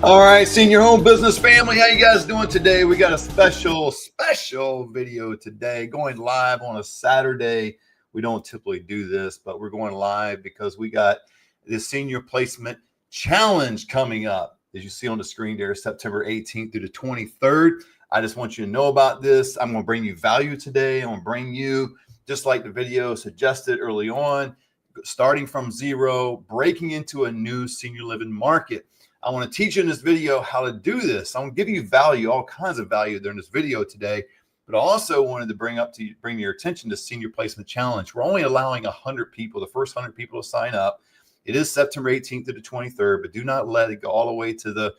All right, Senior Home Business family, how you guys doing today? We got a special video today going live on a Saturday. We don't typically do this, but we're going live because we got the Senior Placement Challenge coming up. As you see on the screen there, September 18th through the 23rd. I just want you to know about this. I'm going to bring you value today. I'm going to bring you, just like the video suggested early on, starting from zero, breaking into a new senior living market. I want to teach you in this video how to do this. I'm going to give you value, all kinds of value during this video today, but I also wanted to bring your attention to Senior Placement Challenge. We're only allowing 100 people, the first 100 people to sign up. It is September 18th to the 23rd, but do not let it go all the way to the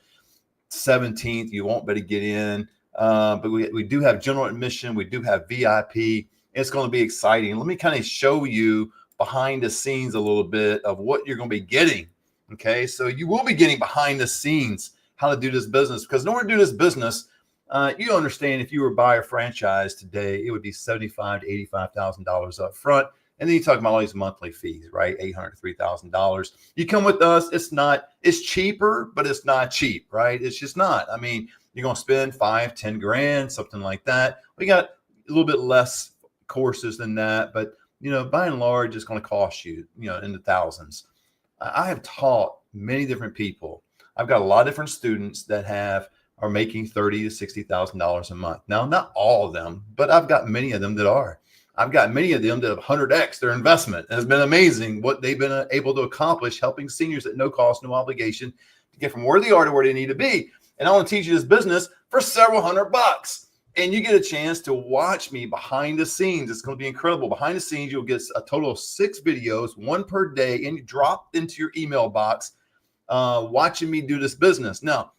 17th. You won't be able to get in, but we do have general admission. We do have VIP. It's going to be exciting. Let me kind of show you behind the scenes a little bit of what you're going to be getting. Okay, so you will be getting behind the scenes how to do this business, because in order to do this business, you understand if you were to buy a franchise today, it would be $75,000 to $85,000 up front. And then you talk about all these monthly fees, right? $800 to $3,000. You come with us, it's cheaper, but it's not cheap, right? It's just not. I mean, you're going to spend $5,000, $10,000, something like that. We got a little bit less courses than that, but by and large, it's going to cost you, in the thousands. I have taught many different people. I've got a lot of different students that are making $30,000 to $60,000 a month. Now, not all of them, but I've got many of them that are. I've got many of them that have 100x their investment. It has been amazing what they've been able to accomplish, helping seniors at no cost, no obligation to get from where they are to where they need to be. And I want to teach you this business for several $100. And you get a chance to watch me behind the scenes. It's going to be incredible. Behind the scenes, you'll get a total of 6 videos, 1 per day, and dropped into your email box, watching me do this business. Now,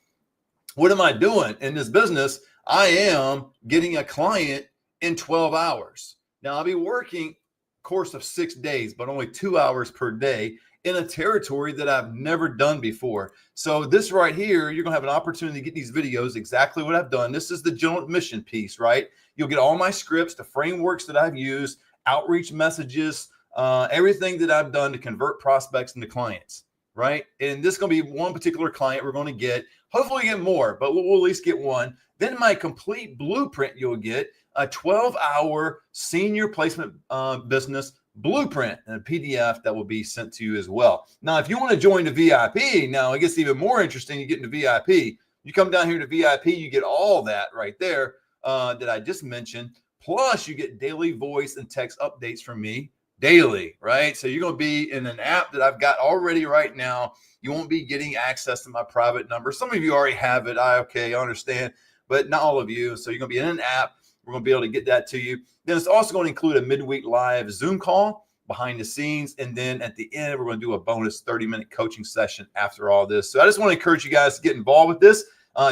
what am I doing in this business? I am getting a client in 12 hours. Now, I'll be working a course of 6 days, but only 2 hours per day in a territory that I've never done before. So this right here, you're going to have an opportunity to get these videos, exactly what I've done. This is the general admission piece, right? You'll get all my scripts, the frameworks that I've used, outreach messages, everything that I've done to convert prospects into clients, right? And this is going to be one particular client we're going to get. Hopefully get more, but we'll at least get one. Then my complete blueprint, you'll get a 12-hour senior placement business blueprint and a PDF that will be sent to you as well. Now, if you want to join the VIP, now it gets even more interesting. You get into VIP. You come down here to VIP, you get all that right there that I just mentioned. Plus, you get daily voice and text updates from me daily, right? So you're going to be in an app that I've got already right now. You won't be getting access to my private number. Some of you already have it. I understand, but not all of you. So you're going to be in an app. We're going to be able to get that to you. Then it's also going to include a midweek live Zoom call behind the scenes. And then at the end, we're going to do a bonus 30-minute coaching session after all this. So I just want to encourage you guys to get involved with this.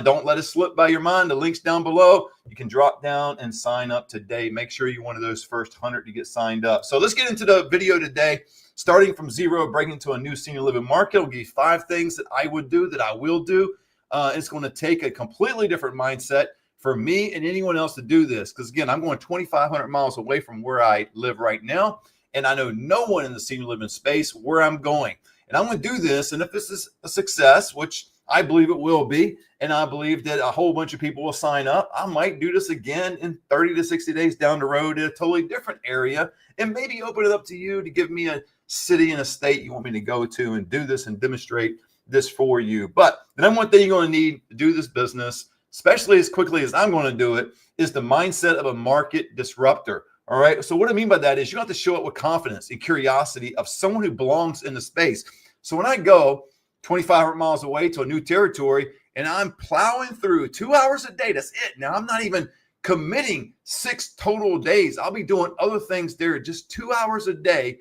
Don't let it slip by your mind. The link's down below. You can drop down and sign up today. Make sure you're one of those first 100 to get signed up. So let's get into the video today. Starting from zero, breaking into a new senior living market. I'll give you 5 things that I would do, that I will do. It's going to take a completely different mindset for me and anyone else to do this. Because again, I'm going 2,500 miles away from where I live right now. And I know no one in the senior living space where I'm going. And I'm going to do this. And if this is a success, which I believe it will be, and I believe that a whole bunch of people will sign up, I might do this again in 30 to 60 days down the road in a totally different area, and maybe open it up to you to give me a city and a state you want me to go to and do this and demonstrate this for you. But the number one thing you're going to need to do this business, especially as quickly as I'm going to do it, is the mindset of a market disruptor. All right. So what I mean by that is you have to show up with confidence and curiosity of someone who belongs in the space. So when I go 2,500 miles away to a new territory and I'm plowing through 2 hours a day, that's it. Now I'm not even committing 6 total days. I'll be doing other things there, just 2 hours a day.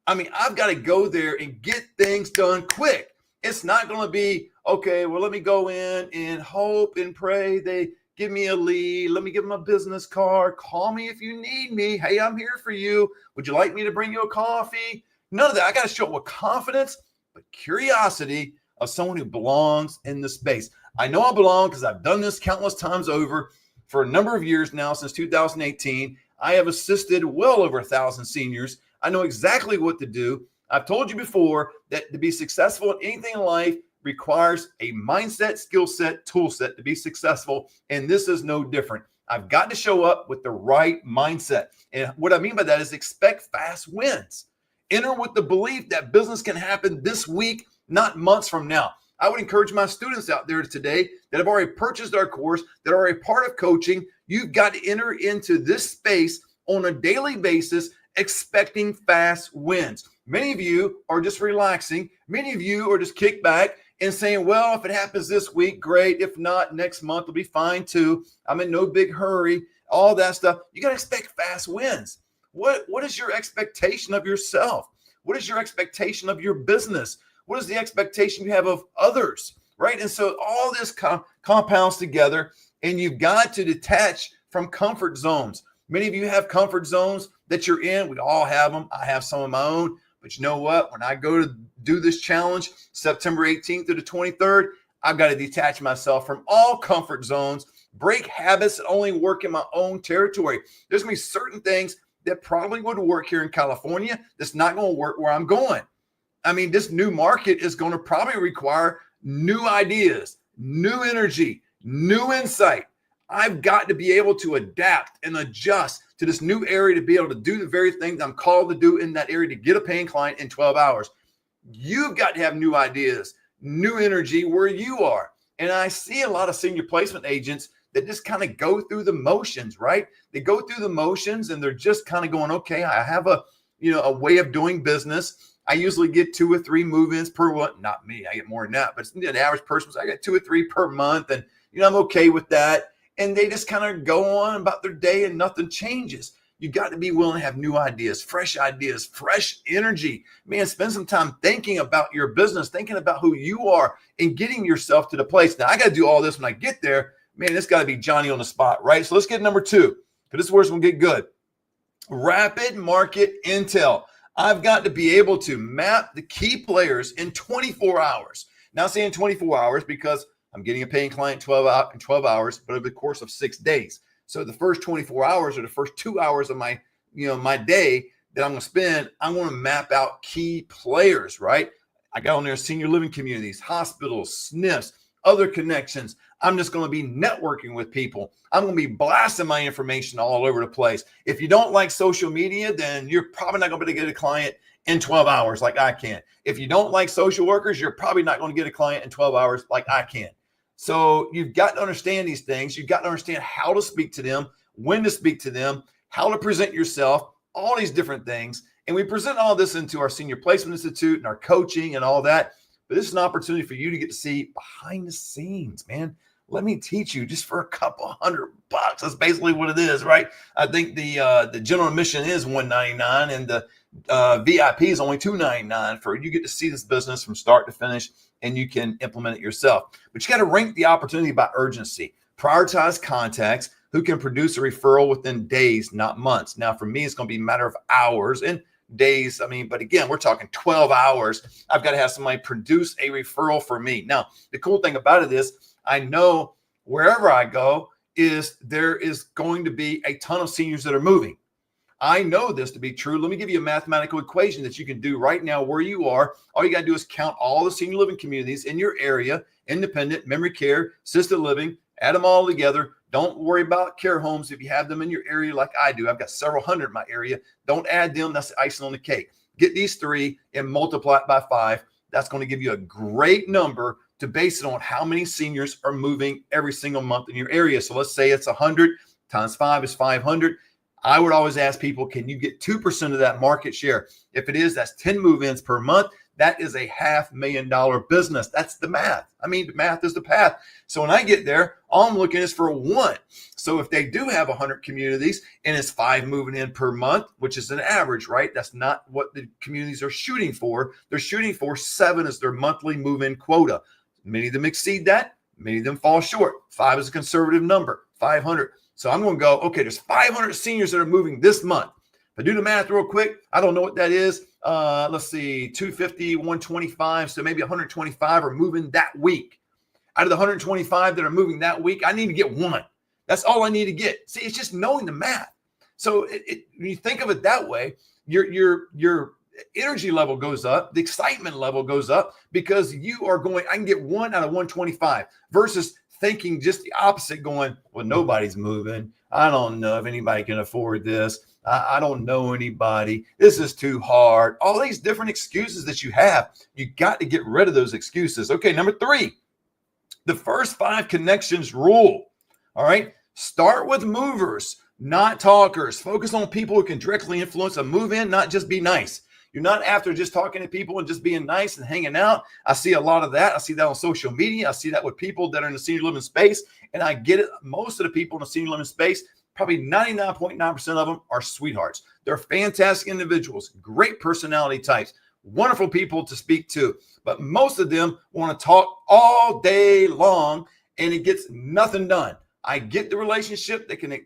I mean, I've got to go there and get things done quick. It's not going to be, okay, well, let me go in and hope and pray they give me a lead. Let me give them a business card. Call me if you need me. Hey, I'm here for you. Would you like me to bring you a coffee? None of that. I got to show up with confidence, but curiosity of someone who belongs in the space. I know I belong because I've done this countless times over for a number of years now, since 2018. I have assisted well over 1,000 seniors. I know exactly what to do. I've told you before that to be successful in anything in life, requires a mindset, skill set, tool set to be successful. And this is no different. I've got to show up with the right mindset. And what I mean by that is expect fast wins. Enter with the belief that business can happen this week, not months from now. I would encourage my students out there today that have already purchased our course, that are a part of coaching. You've got to enter into this space on a daily basis, expecting fast wins. Many of you are just relaxing. Many of you are just kicked back and saying, well, if it happens this week, great. If not, next month will be fine too. I'm in no big hurry, all that stuff. You got to expect fast wins. What is your expectation of yourself? What is your expectation of your business? What is the expectation you have of others, right? And so all this compounds together, and you've got to detach from comfort zones. Many of you have comfort zones that you're in. We all have them. I have some of my own. But you know what? When I go to do this challenge, September 18th to the 23rd, I've got to detach myself from all comfort zones, break habits that only work in my own territory. There's going to be certain things that probably would work here in California that's not going to work where I'm going. I mean, this new market is going to probably require new ideas, new energy, new insight. I've got to be able to adapt and adjust to this new area to be able to do the very thing that I'm called to do in that area to get a paying client in 12 hours. You've got to have new ideas, new energy where you are. And I see a lot of senior placement agents that just kind of go through the motions, right? They go through the motions and they're just kind of going, okay, I have a way of doing business. I usually get 2 or 3 move-ins per month. Not me, I get more than that, but the average person, I get 2 or 3 per month. And, I'm okay with that. And they just kind of go on about their day and nothing changes. You got to be willing to have new ideas, fresh energy. Man, spend some time thinking about your business, thinking about who you are and getting yourself to the place. Now, I got to do all this when I get there. Man, it's got to be Johnny on the spot, right? So let's get number 2, because this is where it's going to get good. Rapid market intel. I've got to be able to map the key players in 24 hours. Now, saying 24 hours because I'm getting a paying client in 12 hours, but over the course of 6 days. So the first 24 hours or the first 2 hours of my day that I'm going to spend, I'm going to map out key players, right? I got on there senior living communities, hospitals, SNFs, other connections. I'm just going to be networking with people. I'm going to be blasting my information all over the place. If you don't like social media, then you're probably not going to be able to get a client in 12 hours like I can. If you don't like social workers, you're probably not going to get a client in 12 hours like I can. So you've got to understand these things. You've got to understand how to speak to them, when to speak to them, how to present yourself, all these different things. And we present all this into our Senior Placement Institute and our coaching and all that. But this is an opportunity for you to get to see behind the scenes, man. Let me teach you just for a couple $100. That's basically what it is, right? I think the general admission is $199 and the VIP is only $299 for you get to see this business from start to finish, and you can implement it yourself. But you got to rank the opportunity by urgency. Prioritize contacts who can produce a referral within days, not months. Now, for me, it's going to be a matter of hours and days. But again, we're talking 12 hours. I've got to have somebody produce a referral for me. Now, the cool thing about it is I know wherever I go there is going to be a ton of seniors that are moving. I know this to be true. Let me give you a mathematical equation that you can do right now where you are. All you got to do is count all the senior living communities in your area, independent, memory care, assisted living, add them all together. Don't worry about care homes if you have them in your area like I do. I've got several hundred in my area. Don't add them. That's the icing on the cake. Get these 3 and multiply it by 5. That's going to give you a great number to base it on how many seniors are moving every single month in your area. So let's say it's 100 times 5 is 500. I would always ask people, can you get 2% of that market share? If it is, that's 10 move-ins per month. That is a $500,000 business. That's the math. The math is the path. So when I get there, all I'm looking is for 1. So if they do have 100 communities and it's 5 moving in per month, which is an average, right? That's not what the communities are shooting for. They're shooting for 7 as their monthly move-in quota. Many of them exceed that. Many of them fall short. 5 is a conservative number, 500. So I'm going to go, okay, there's 500 seniors that are moving this month. If I do the math real quick, I don't know what that is. Let's see, 250, 125. So maybe 125 are moving that week. Out of the 125 that are moving that week, I need to get 1. That's all I need to get. See, it's just knowing the math. So when you think of it that way, you're energy level goes up, the excitement level goes up because you are going, I can get 1 out of 125 versus thinking just the opposite, going, well, nobody's moving. I don't know if anybody can afford this. I don't know anybody. This is too hard. All these different excuses that you have, you got to get rid of those excuses. Okay, number 3, the first 5 connections rule. All right, start with movers, not talkers. Focus on people who can directly influence a move in, not just be nice. You're not after just talking to people and just being nice and hanging out. I see a lot of that. I see that on social media. I see that with people that are in the senior living space. And I get it. Most of the people in the senior living space, probably 99.9% of them are sweethearts. They're fantastic individuals, great personality types, wonderful people to speak to. But most of them want to talk all day long and it gets nothing done. I get the relationship that can,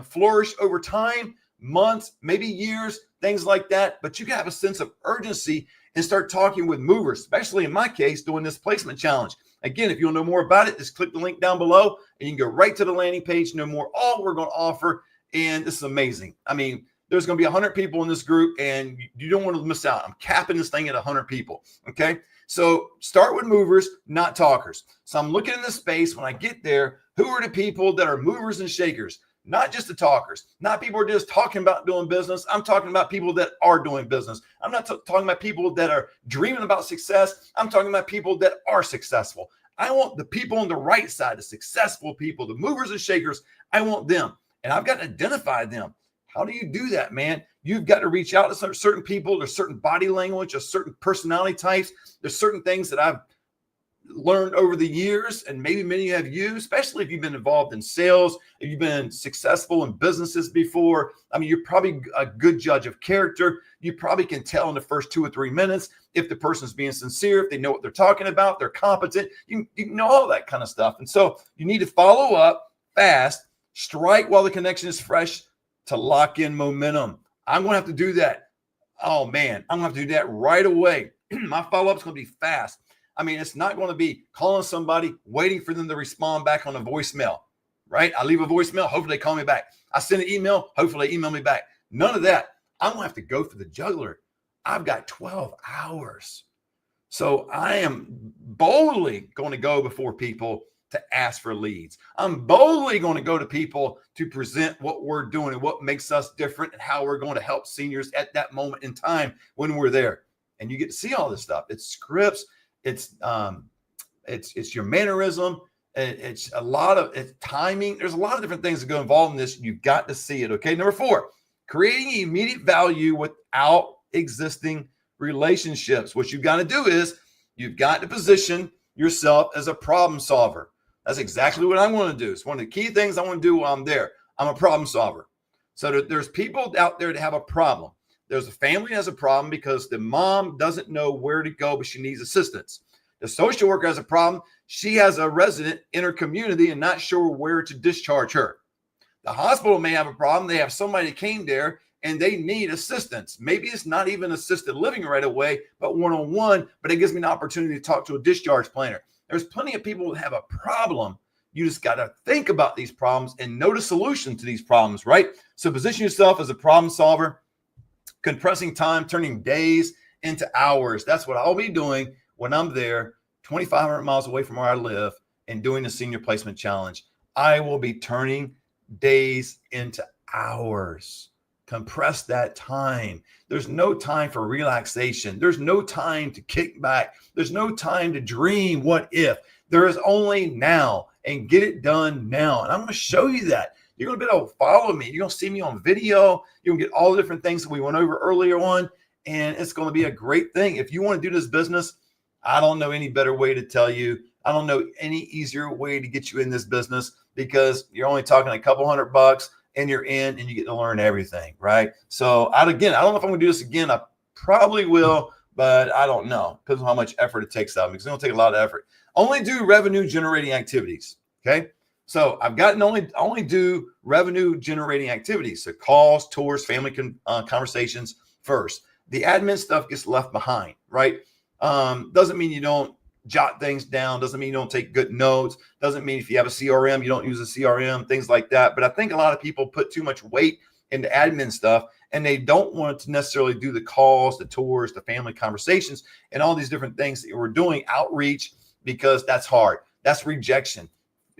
flourish over time, months, maybe years, things like that. But you can have a sense of urgency and start talking with movers, especially in my case, doing this placement challenge. Again, if you want to know more about it, just click the link down below and you can go right to the landing page, know more, all we're going to offer. And this is amazing. I mean, there's going to be 100 people in this group and you don't want to miss out. I'm capping this thing at 100 people. Okay. So start with movers, not talkers. So I'm looking in the space when I get there, who are the people that are movers and shakers? Not just the talkers, not people who are just talking about doing business. I'm talking about people that are doing business. I'm not talking about people that are dreaming about success. I'm talking about people that are successful. I want the people on the right side, the successful people, the movers and shakers. I want them. And I've got to identify them. How do you do that, man? You've got to reach out to certain people. There's certain body language, there's certain personality types. There's certain things that I've learned over the years, and maybe many have you, especially if you've been involved in sales, if you've been successful in businesses before. I mean, you're probably a good judge of character. You probably can tell in the first 2 or 3 minutes if the person's being sincere, if they know what they're talking about, they're competent. You know all that kind of stuff. And so you need to follow up fast, strike while the connection is fresh to lock in momentum. I'm going to have to do that. Oh man, I'm going to have to do that right away. My follow-up is going to be fast. I mean, it's not going to be calling somebody, waiting for them to respond back on a voicemail, right? I leave a voicemail. Hopefully they call me back. I send an email. Hopefully they email me back. None of that. I'm going to have to go for the jugular. I've got 12 hours. So I am boldly going to go before people to ask for leads. I'm boldly going to go to people to present what we're doing and what makes us different and how we're going to help seniors at that moment in time when we're there. And you get to see all this stuff. It's scripts. It's your mannerism. It's a lot of timing. There's a lot of different things that go involved in this. You've got to see it. Okay. Number 4, creating immediate value without existing relationships. What you've got to do is you've got to position yourself as a problem solver. That's exactly what I want to do. It's one of the key things I want to do while I'm there. I'm a problem solver. So there's people out there that have a problem. There's a family that has a problem because the mom doesn't know where to go, but she needs assistance. The social worker has a problem. She has a resident in her community and not sure where to discharge her. The hospital may have a problem. They have somebody that came there and they need assistance. Maybe it's not even assisted living right away, but one-on-one, but it gives me an opportunity to talk to a discharge planner. There's plenty of people that have a problem. You just got to think about these problems and know the solution to these problems, right? So position yourself as a problem solver, compressing time, turning days into hours. That's what I'll be doing when I'm there, 2,500 miles away from where I live and doing the Senior Placement Challenge. I will be turning days into hours. Compress that time. There's no time for relaxation. There's no time to kick back. There's no time to dream what if. There is only now, and get it done now. And I'm going to show you that. You're going to be able to follow me. You're going to see me on video. You're going to get all the different things that we went over earlier on. And it's going to be a great thing. If you want to do this business, I don't know any better way to tell you. I don't know any easier way to get you in this business because you're only talking a couple $100 and you're in and you get to learn everything, right? So I don't know if I'm going to do this again. I probably will, but I don't know because of how much effort it takes out of me. It's going to take a lot of effort. Only do revenue generating activities. Okay. So I've gotten only do revenue generating activities. So calls, tours, family conversations first. The admin stuff gets left behind, right? Doesn't mean you don't jot things down. Doesn't mean you don't take good notes. Doesn't mean if you have a CRM, you don't use a CRM, things like that. But I think a lot of people put too much weight into admin stuff and they don't want to necessarily do the calls, the tours, the family conversations, and all these different things that we're doing, outreach, because that's hard. That's rejection.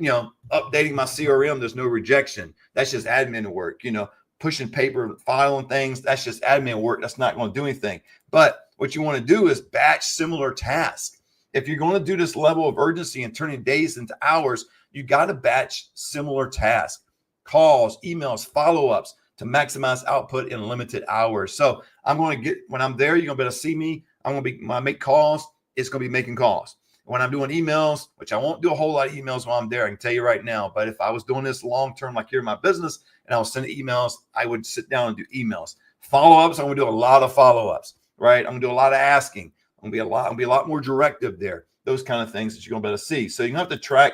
Updating my CRM, there's no rejection. That's just admin work. Pushing paper, filing things, that's just admin work. That's not going to do anything. But what you want to do is batch similar tasks. If you're going to do this level of urgency and turning days into hours, you got to batch similar tasks, calls, emails, follow-ups to maximize output in limited hours. So when I'm there, you're going to be able to see me. When I make calls, it's going to be making calls. When I'm doing emails, which I won't do a whole lot of emails while I'm there, I can tell you right now. But if I was doing this long-term, like here in my business, and I was sending emails, I would sit down and do emails. Follow-ups, I'm going to do a lot of follow-ups, right? I'm going to do a lot of asking. I'm going to be a lot more directive there. Those kind of things that you're going to be able to see. So you have to track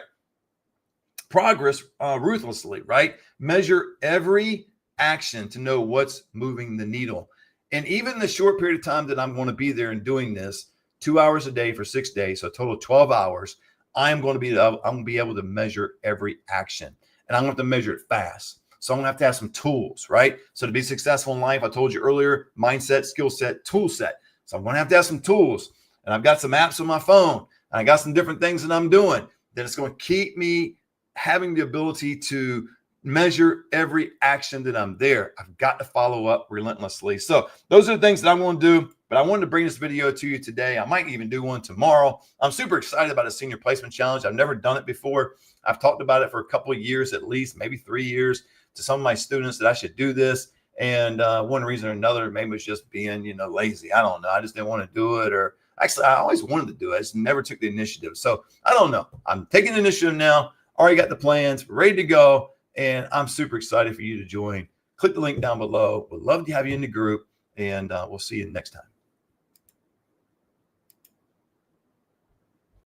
progress ruthlessly, right? Measure every action to know what's moving the needle. And even the short period of time that I'm going to be there and doing this, 2 hours a day for 6 days, so a total of 12 hours, I'm going to be able to measure every action, and I'm going to have to measure it fast. So I'm going to have some tools, right? So to be successful in life, I told you earlier, mindset, skill set, tool set. So I'm going to have some tools, and I've got some apps on my phone, and I got some different things that I'm doing that it's going to keep me having the ability to measure every action that I'm there. I've got to follow up relentlessly. So those are the things that I'm going to do, but I wanted to bring this video to you today. I might even do one tomorrow. I'm super excited about a senior placement challenge. I've never done it before. I've talked about it for a couple of years, at least maybe 3 years, to some of my students that I should do this. And one reason or another, maybe it's just being, lazy. I don't know. I just didn't want to do it. Or actually, I always wanted to do it. I just never took the initiative. So I don't know. I'm taking the initiative now. Already got the plans, ready to go. And I'm super excited for you to join. Click the link down below. Would love to have you in the group. And we'll see you next time.